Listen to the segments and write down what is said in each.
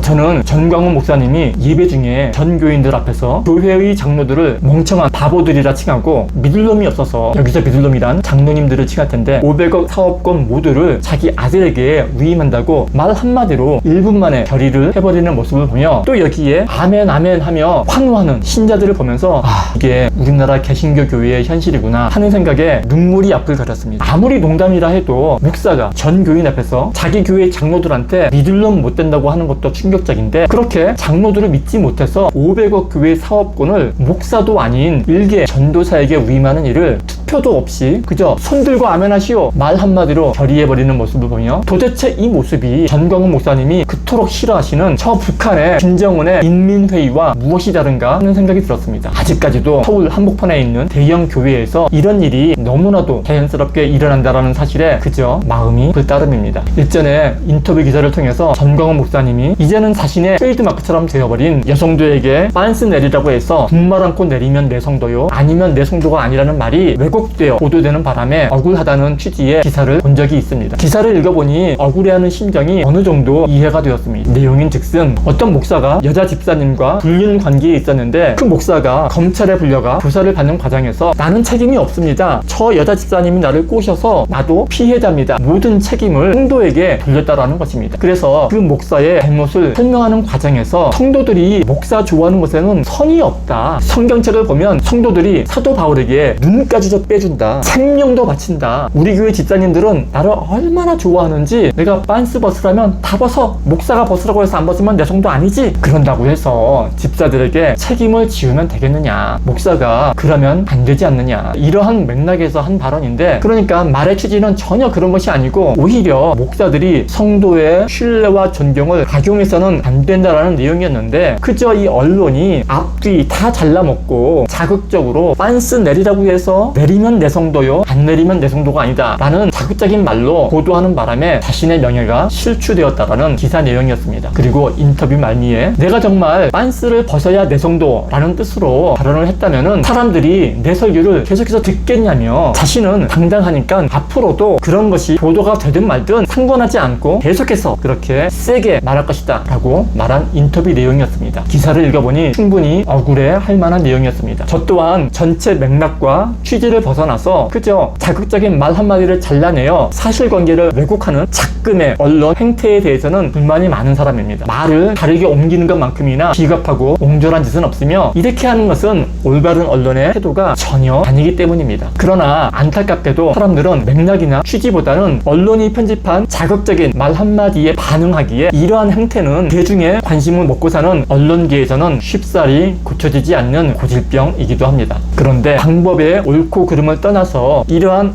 저는 전광훈 목사님이 예배 중에 전 교인들 앞에서 교회의 장로들을 멍청한 바보들이라 칭하고 믿을 놈이 없어서, 여기서 믿을 놈이란 장로님들을 칭할 텐데 500억 사업권 모두를 자기 아들에게 위임한다고 말 한마디로 1분 만에 결의를 해버리는 모습을 보며, 또 여기에 아멘 아멘 하며 환호하는 신자들을 보면서 이게 우리나라 개신교 교회의 현실이구나 하는 생각에 눈물이 앞을 가렸습니다. 아무리 농담이라 해도 목사가 전 교인 앞에서 자기 교회 장로들한테 믿을 놈 못 된다고 하는 것도 충격적인데, 그렇게 장로들을 믿지 못해서 500억 교회 사업권을 목사도 아닌 일개 전도사에게 위임하는 일을 투표도 없이 그저 손들고 아멘하시오 말 한마디로 결의해버리는 모습을 보며, 도대체 이 모습이 전광훈 목사님이 그토록 싫어하시는 저 북한의 김정은의 인민회의와 무엇이 다른가 하는 생각이 들었습니다. 아직까지도 서울 한복판에 있는 대형 교회에서 이런 일이 너무나도 자연스럽게 일어난다라는 사실에 그저 마음이 불따름입니다. 일전에 인터뷰 기사를 통해서 전광훈 목사님이 이제는 자신의 트레이드마크처럼 되어버린 여성도에게 빤스 내리라고 해서 분말 않고 내리면 내 성도요, 아니면 내 성도가 아니라는 말이 왜곡되어 보도되는 바람에 억울하다는 취지의 기사를 본 적이 있습니다. 기사를 읽어보니 억울해하는 심정이 어느 정도 이해가 되었습니다. 내용인 즉슨 어떤 목사가 여자 집사님과 불륜 관계에 있었는데, 그 목사가 검찰에 불려가 조사를 받는 과정에서 나는 책임이 없습니다, 저 여자 집사님이 나를 꼬셔서 나도 피해자입니다, 모든 책임을 성도에게 돌렸다라는 것입니다. 그래서 그 목사의 잘못을 설명하는 과정에서 성도들이 목사 좋아하는 것에는 선이 없다, 성경책을 보면 성도들이 사도 바울에게 눈까지도 빼준다, 생명도 바친다, 우리 교회 집사님들은 나를 얼마나 좋아하는지 내가 빤스 벗으라면 다 벗어, 목사가 벗으라고 해서 안 벗으면 내 성도 아니지, 그런다고 해서 집사들에게 책임을 지우면 되겠느냐, 목사가 그러면 안 되지 않느냐, 이러한 맥락에서 한 발언인데, 그러니까 말의 취지는 전혀 그런 것이 아니고 오히려 목사들이 성도의 신뢰와 존경을 악용해서는 안 된다라는 내용이었는데, 그저 이 언론이 앞뒤 다 잘라먹고 자극적으로 빤스 내리라고 해서 내리면 내 성도요, 안 내리면 내 성도가 아니다 라는 자극적인 말로 보도하는 바람에 자신의 명예가 실추되었다라는 기사 내용이었습니다. 그리고 인터뷰 말미에 내가 정말 빤스를 벗어야 내 성도라는 뜻으로 발언을 했다면은 사람들이 내 설교를 계속해서 듣겠냐며, 자신은 당당하니까 앞으로도 그런 것이 보도가 되든 말든 상관하지 않고 계속해서 그렇게 세게 말할 것이다 라고 말한 인터뷰 내용이었습니다. 기사를 읽어보니 충분히 억울해 할 만한 내용이었습니다. 저 또한 전체 맥락과 취지를 벗어나서 그저 자극적인 말 한마디를 잘라내어 사실관계를 왜곡하는 작금의 언론 행태에 대해서는 불만이 많은 사람입니다. 말을 다르게 옮기는 것만큼이나 비겁하고 옹졸한 짓은 없으며, 이렇게 하는 것은 올바른 언론의 태도가 전혀 아니기 때문입니다. 그러나 안타깝게도 사람들은 맥락이나 취지보다는 언론이 편집한 자극적인 말 한마디에 반응하기에 이러한 행태는 대중의 관심을 먹고 사는 언론계에서는 쉽사리 고쳐지지 않는 고질병이기도 합니다. 그런데 방법의 옳고 그름을 떠나서 이러한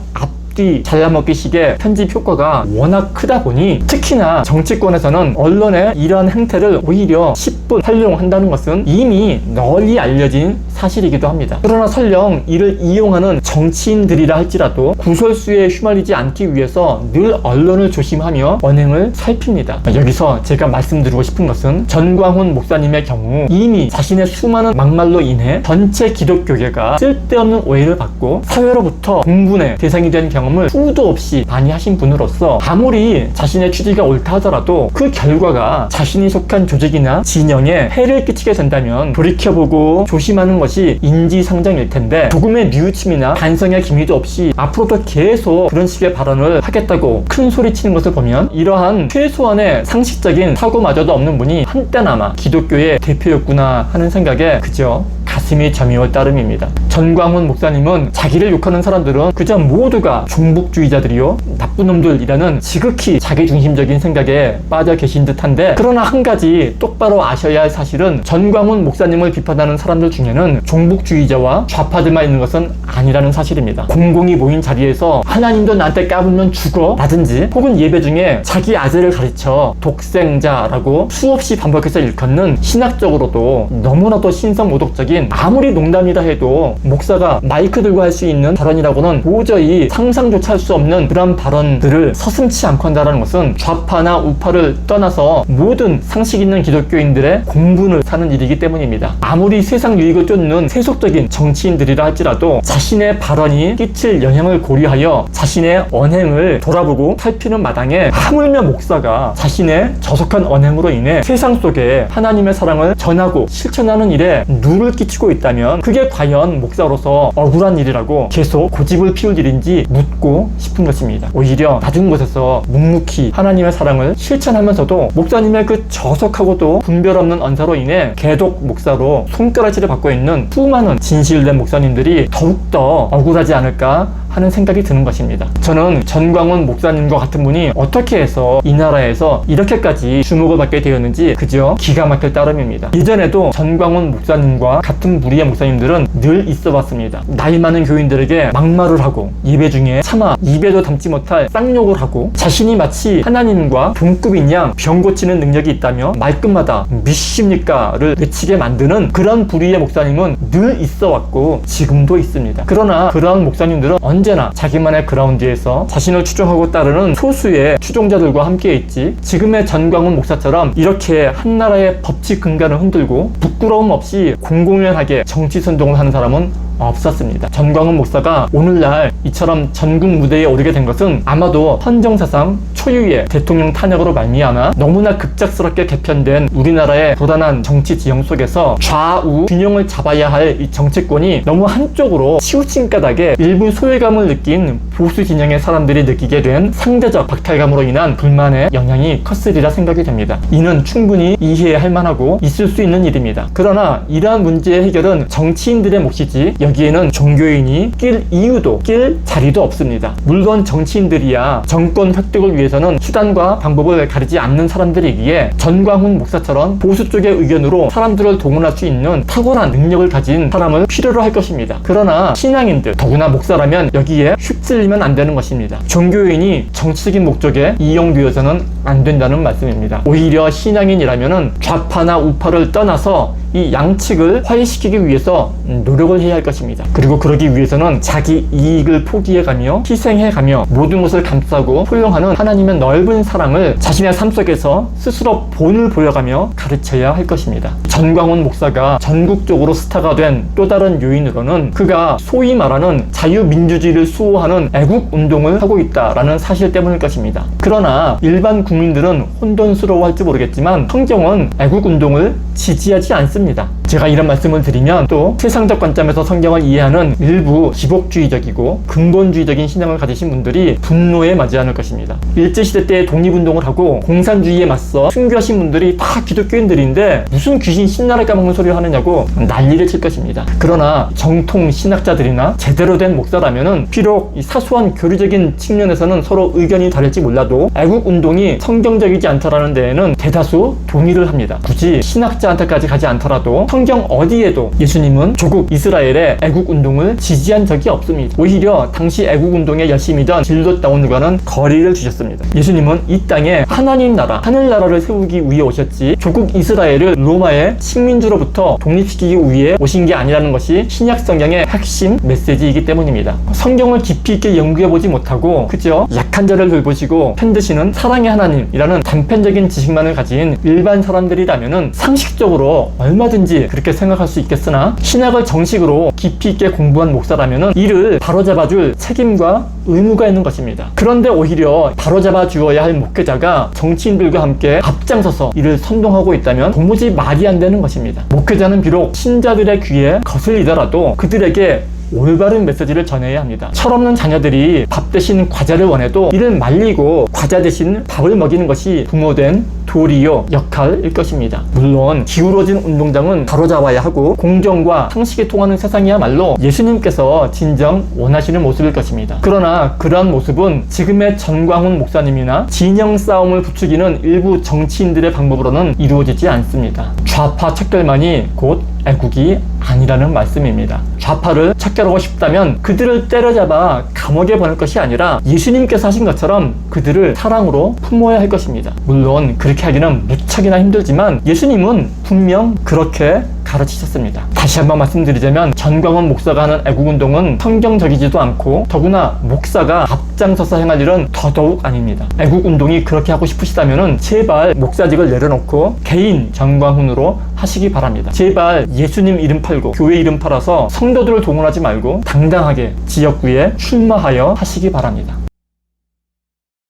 잘라먹기식의 편집 효과가 워낙 크다 보니, 특히나 정치권에서는 언론의 이러한 행태를 오히려 10분 활용한다는 것은 이미 널리 알려진 사실이기도 합니다. 그러나 설령 이를 이용하는 정치인들이라 할지라도 구설수에 휘말리지 않기 위해서 늘 언론을 조심하며 언행을 살핍니다. 여기서 제가 말씀드리고 싶은 것은 전광훈 목사님의 경우 이미 자신의 수많은 막말로 인해 전체 기독교계가 쓸데없는 오해를 받고 사회로부터 공분의 대상이 된 경험을 후도 없이 많이 하신 분으로서, 아무리 자신의 취지가 옳다 하더라도 그 결과가 자신이 속한 조직이나 진영에 해를 끼치게 된다면 돌이켜보고 조심하는 것이 인지상정일 텐데, 조금의 뉘우침이나 반성의 기미도 없이 앞으로도 계속 그런 식의 발언을 하겠다고 큰 소리치는 것을 보면 이러한 최소한의 상식적인 사고마저도 없는 분이 한때나마 기독교의 대표였구나 하는 생각에 그저 가슴이 저미울 따름입니다. 전광훈 목사님은 자기를 욕하는 사람들은 그저 모두가 종북주의자들이요, 나쁜 놈들이라는 지극히 자기중심적인 생각에 빠져 계신 듯한데, 그러나 한 가지 똑바로 아셔야 할 사실은 전광훈 목사님을 비판하는 사람들 중에는 종북주의자와 좌파들만 있는 것은 아니라는 사실입니다. 공공이 모인 자리에서 하나님도 나한테 까불면 죽어 라든지, 혹은 예배 중에 자기 아들을 가르쳐 독생자라고 수없이 반복해서 일컫는 신학적으로도 너무나도 신성모독적인 아무리 농담이다 해도 목사가 마이크 들고 할 수 있는 발언이라고는 도저히 상상조차 할 수 없는 그런 발언들을 서슴지 않고 한다는 것은 좌파나 우파를 떠나서 모든 상식 있는 기독교인들의 공분을 사는 일이기 때문입니다. 아무리 세상 유익을 쫓는 세속적인 정치인들이라 할지라도 자신의 발언이 끼칠 영향을 고려하여 자신의 언행을 돌아보고 살피는 마당에 하물며 목사가 자신의 저속한 언행으로 인해 세상 속에 하나님의 사랑을 전하고 실천하는 일에 누를 끼치고 있다면 그게 과연 목사로서 억울한 일이라고 계속 고집을 피울 일인지 묻고 싶은 것입니다. 오히려 낮은 곳에서 묵묵히 하나님의 사랑을 실천하면서도 목사님의 그 저속하고도 분별 없는 언사로 인해 개독 목사로 손가락질을 받고 있는 수많은 진실된 목사님들이 더욱더 억울하지 않을까 하는 생각이 드는 것입니다. 저는 전광훈 목사님과 같은 분이 어떻게 해서 이 나라에서 이렇게까지 주목을 받게 되었는지 그저 기가 막힐 따름입니다. 예전에도 전광훈 목사님과 같은 부류의 목사님들은 늘 있어 왔습니다. 나이 많은 교인들에게 막말을 하고 예배 중에 차마 입에도 담지 못할 쌍욕을 하고 자신이 마치 하나님과 동급인 양 병 고치는 능력이 있다며 말끝마다 믿습니까를 외치게 만드는 그런 부류의 목사님은 늘 있어 왔고 지금도 있습니다. 그러나 그런 목사님들은 언제나 자기만의 그라운드에서 자신을 추종하고 따르는 소수의 추종자들과 함께 있지, 지금의 전광훈 목사처럼 이렇게 한나라의 법치 근간을 흔들고 부끄러움 없이 공공연하게 정치 선동을 하는 사람은 없었습니다. 전광훈 목사가 오늘날 이처럼 전국 무대에 오르게 된 것은 아마도 헌정사상 초유의 대통령 탄핵으로 말미암아 너무나 급작스럽게 개편된 우리나라의 고단한 정치 지형 속에서 좌우 균형을 잡아야 할 이 정치권이 너무 한쪽으로 치우친 까닭에 일부 소외감을 느낀 보수 진영의 사람들이 느끼게 된 상대적 박탈감으로 인한 불만의 영향이 컸으리라 생각이 됩니다. 이는 충분히 이해할 만하고 있을 수 있는 일입니다. 그러나 이러한 문제의 해결은 정치인들의 몫이지 여기에는 종교인이 낄 이유도 낄 자리도 없습니다. 물론 정치인들이야 정권 획득을 위해서는 수단과 방법을 가리지 않는 사람들이기에 전광훈 목사처럼 보수 쪽의 의견으로 사람들을 동원할 수 있는 탁월한 능력을 가진 사람을 필요로 할 것입니다. 그러나 신앙인들, 더구나 목사라면 여기에 휩쓸리면 안 되는 것입니다. 종교인이 정치적인 목적에 이용되어서는 안 된다는 말씀입니다. 오히려 신앙인이라면 좌파나 우파를 떠나서 이 양측을 화해시키기 위해서 노력을 해야 할 것입니다. 그리고 그러기 위해서는 자기 이익을 포기해가며 희생해가며 모든 것을 감싸고 포용하는 하나님의 넓은 사랑을 자신의 삶 속에서 스스로 본을 보여가며 가르쳐야 할 것입니다. 전광훈 목사가 전국적으로 스타가 된 또 다른 요인으로는 그가 소위 말하는 자유민주주의를 수호하는 애국운동을 하고 있다라는 사실 때문일 것입니다. 그러나 일반 국민들은 혼돈스러워할지 모르겠지만 성경은 애국운동을 지지하지 않습니다. 제가 이런 말씀을 드리면 또 세상적 관점에서 성경을 이해하는 일부 기복주의적이고 근본주의적인 신앙을 가지신 분들이 분노에 맞지 않을 것입니다. 일제시대 때 독립운동을 하고 공산주의에 맞서 순교하신 분들이 다 기독교인들인데 무슨 귀신 신나를 까먹는 소리를 하느냐고 난리를 칠 것입니다. 그러나 정통 신학자들이나 제대로 된 목사라면은 비록 이 사소한 교리적인 측면에서는 서로 의견이 다를지 몰라도 애국운동이 성경적이지 않다라는 데에는 대다수 동의를 합니다. 굳이 신학자한테까지 가지 않더라도 성경 어디에도 예수님은 조국 이스라엘의 애국운동을 지지한 적이 없습니다. 오히려 당시 애국운동에 열심이던 진로다운과는 거리를 두셨습니다. 예수님은 이 땅에 하나님 나라, 하늘나라를 세우기 위해 오셨지 조국 이스라엘을 로마의 식민주로부터 독립시키기 위해 오신 게 아니라는 것이 신약 성경의 핵심 메시지이기 때문입니다. 성경을 깊이 있게 연구해보지 못하고 그저 약한 자를 돌보시고 편드시는 사랑의 하나님이라는 단편적인 지식만을 가진 일반 사람들이라면은 상식적으로 얼마든지 그렇게 생각할 수 있겠으나 신학을 정식으로 깊이 있게 공부한 목사라면은 이를 바로잡아줄 책임과 의무가 있는 것입니다. 그런데 오히려 바로잡아 주어야 할 목회자가 정치인들과 함께 앞장서서 이를 선동하고 있다면 도무지 말이 안 되는 것입니다. 목회자는 비록 신자들의 귀에 거슬리더라도 그들에게 올바른 메시지를 전해야 합니다. 철없는 자녀들이 밥 대신 과자를 원해도 이를 말리고 과자 대신 밥을 먹이는 것이 부모된 도리요 역할일 것입니다. 물론 기울어진 운동장은 바로잡아야 하고 공정과 상식이 통하는 세상이야말로 예수님께서 진정 원하시는 모습일 것입니다. 그러나 그러한 모습은 지금의 전광훈 목사님이나 진영 싸움을 부추기는 일부 정치인들의 방법으로는 이루어지지 않습니다. 좌파 척결만이 곧 애국이 아니라는 말씀입니다. 좌파를 척결하고 싶다면 그들을 때려잡아 감옥에 보낼 것이 아니라 예수님께서 하신 것처럼 그들을 사랑으로 품어야 할 것입니다. 물론 그렇게 그렇게 하기는 무척이나 힘들지만 예수님은 분명 그렇게 가르치셨습니다. 다시 한번 말씀드리자면 전광훈 목사가 하는 애국운동은 성경적이지도 않고 더구나 목사가 앞장서서 행할 일은 더더욱 아닙니다. 애국운동이 그렇게 하고 싶으시다면 제발 목사직을 내려놓고 개인 전광훈으로 하시기 바랍니다. 제발 예수님 이름 팔고 교회 이름 팔아서 성도들을 동원하지 말고 당당하게 지역구에 출마하여 하시기 바랍니다.